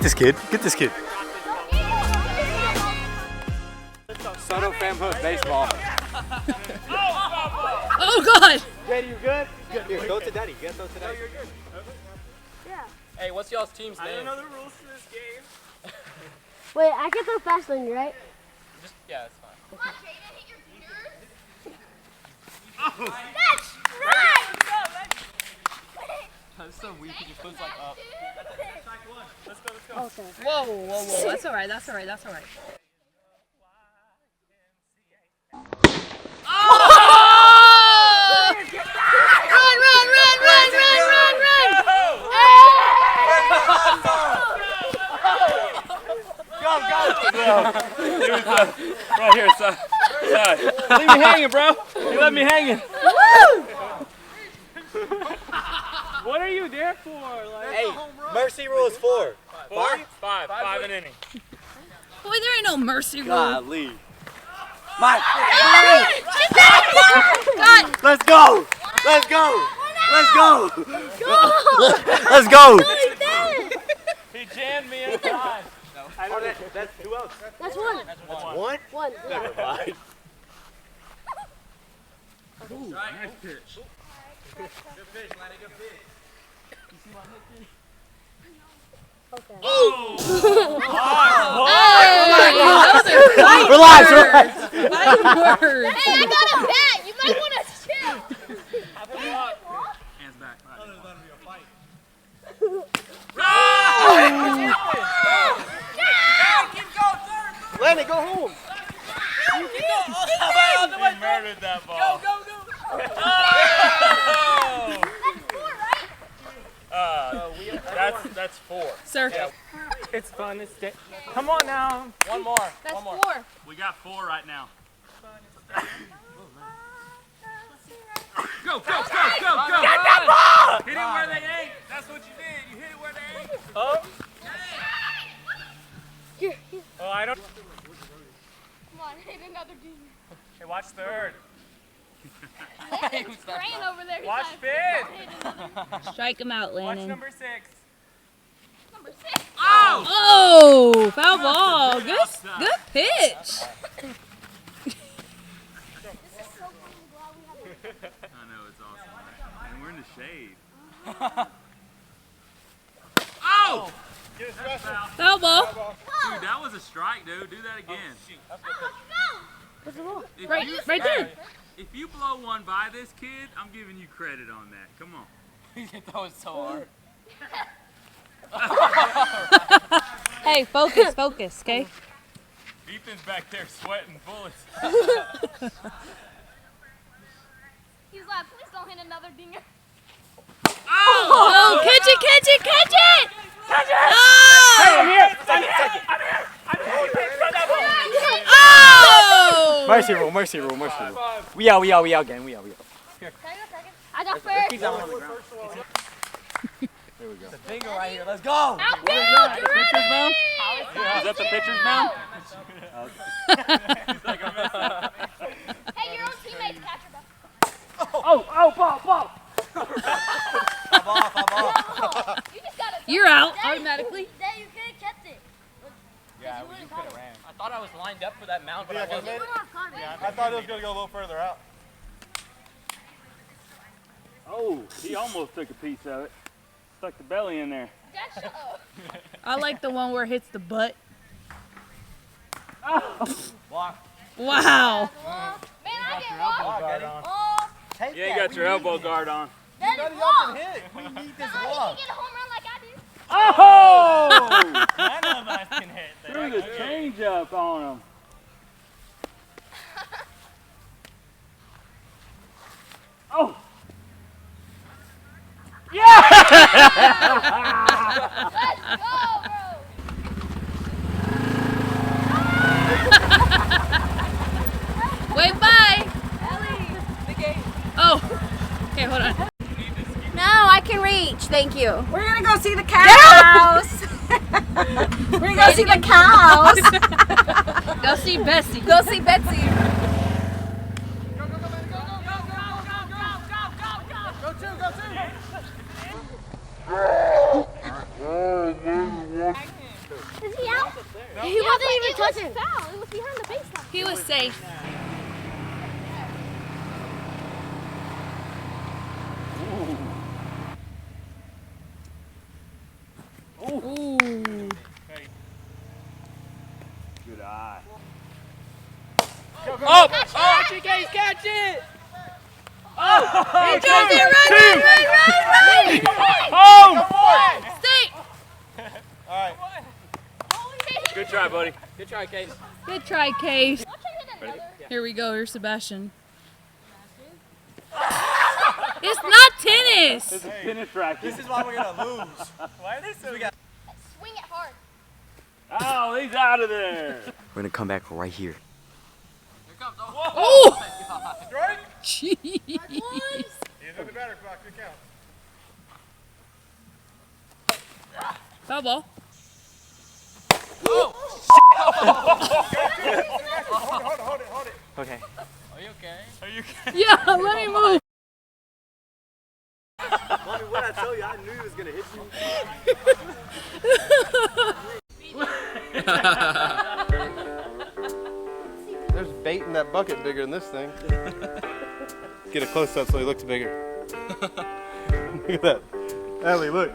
Get this kid. Get this kid. Soto fam hook baseball. Oh God! Daddy, you good? Good. Here, throw it to daddy. Get throw it to daddy. You're good. Yeah. Hey, what's y'all's team's name? I don't know the rules for this game. Wait, I get the fast lane, right? Just, yeah, it's fine. Come on, Jaden, hit your beaters. Oh. That's right! That's so weak. He just puts like up. Let's go, let's go. Okay. Whoa, whoa, whoa! That's all right. That's all right. That's all right. Right here, son. Leave me hanging, bro. You left me hanging. What are you there for? Like, Hey, mercy rule is 4. 4? 5 an inning. Boy, there ain't no mercy rule. Golly. Mike. God. Let's go. Let's go. Let's go. Let's go. He jammed me in time. I know that's who else? That's one. One? One. Never mind. Nice pitch. Good fish, Lanny. Good fish. Okay. Oh! Relax. Fighting words. Hey, I got a bat. You might want to chill. Hands back. Lenny, go home. We murdered that ball. Go. That's 4. Sir. It's fun to stay. Come on now. One more. That's One more. 4. We got 4 right now. Go. Get that ball! Hit it where they ain't. That's what you did. You hit it where they ain't. Oh. Oh, I don't. Come on, hit another dude. Hey, watch third. Landon's praying over there. He's Watch like, fifth. hit another. Strike him out, Watch Landon. number 6. Number 6. Oh! Oh, foul ball. Good pitch. This is so fun. I'm glad we have a I know, it's awesome. And we're in the shade. Oh! Foul ball. Dude, that was a strike, dude. Do that again. What's the ball? If Right you- there. If you blow one by this kid, I'm giving you credit on that. Come on. That was so hard. Hey, focus, okay? Ethan's back there sweating bullets. He's like, please don't hit another dinger. Oh, catch it! Oh! I'm here. Oh! Mercy rule. We out gang. We out. I got first. There we go. Finger right here. Let's go. Out there. Pitcher's mound? Is that the pitcher's mound? Hey, your own teammates catch her though. Oh, ball. Ball. You just gotta. You're out automatically. Dad, you could have kept it. Yeah, you could have ran. I thought I was lined up for that mound, but I wasn't. You would have caught it. I thought it was going to go a little further out. Oh, he almost took a piece of it. Stuck the belly in there. Dad, shut up. I like the one where it hits the butt. Block. Wow. Man, I didn't walk. Guard on. Oh, Take You ain't got your elbow guard on. that didn't walk. Hit. We need this He walk. can get a home run like I did. Oh! I know that can hit. Threw the change up on him. Oh! Yeah! Let's go, bro. Wait, bye. Oh. Okay, hold on. No, I can reach. Thank you. We're gonna go see the cows. We're gonna go see the cows. Go see Bessie. Go see Betsy. Go two. Is he out? No. He wasn't even touching. It was foul. It was behind the baseline. He was safe. Ooh. Good eye. Oh! Catch it, Case! Catch it! Oh! He dropped it! Run! Home! Stay! All right. Good try, buddy. Good try, Case. Good try, Case. Watch him hit another. Here we go. Here's Sebastian. It's not tennis. This is tennis racket. This is why we're gonna lose. Why are they so? Swing it hard. Oh, he's out of there. We're gonna come back right here. Here comes. Oh! Strike. Jeez. He's in the batter's box. Good count. Foul ball. Hold it. Okay. Are you okay? Are you okay? Yeah, let me move. Mommy, what I tell you, I knew he was gonna hit you. There's bait in that bucket bigger than this thing. Get a close up so he looks bigger. Look at that. Ellie, look.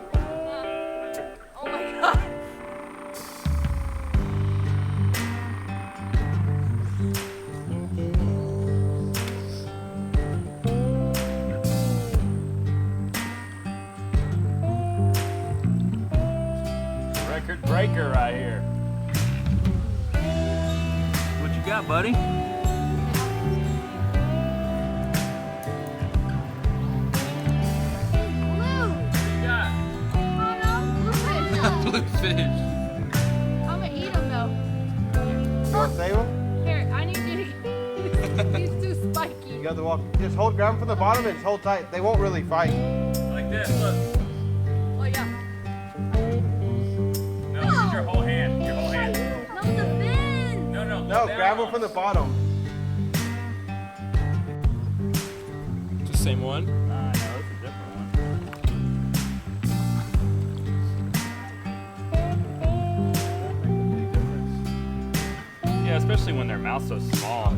Oh my God. Record breaker right here. What you got, buddy? Blue fish. I'm gonna eat him though. You want to save him? Here, I need you to. He's too spiky. You got to walk. Just hold ground from the bottom and just hold tight. They won't really fight. Like this. Look. Oh yeah. No, use your whole hand. Your whole hand. No, the fin. No. No, grab him from the bottom. It's the same one. No, it's a different one. Yeah, especially when their mouth's so small.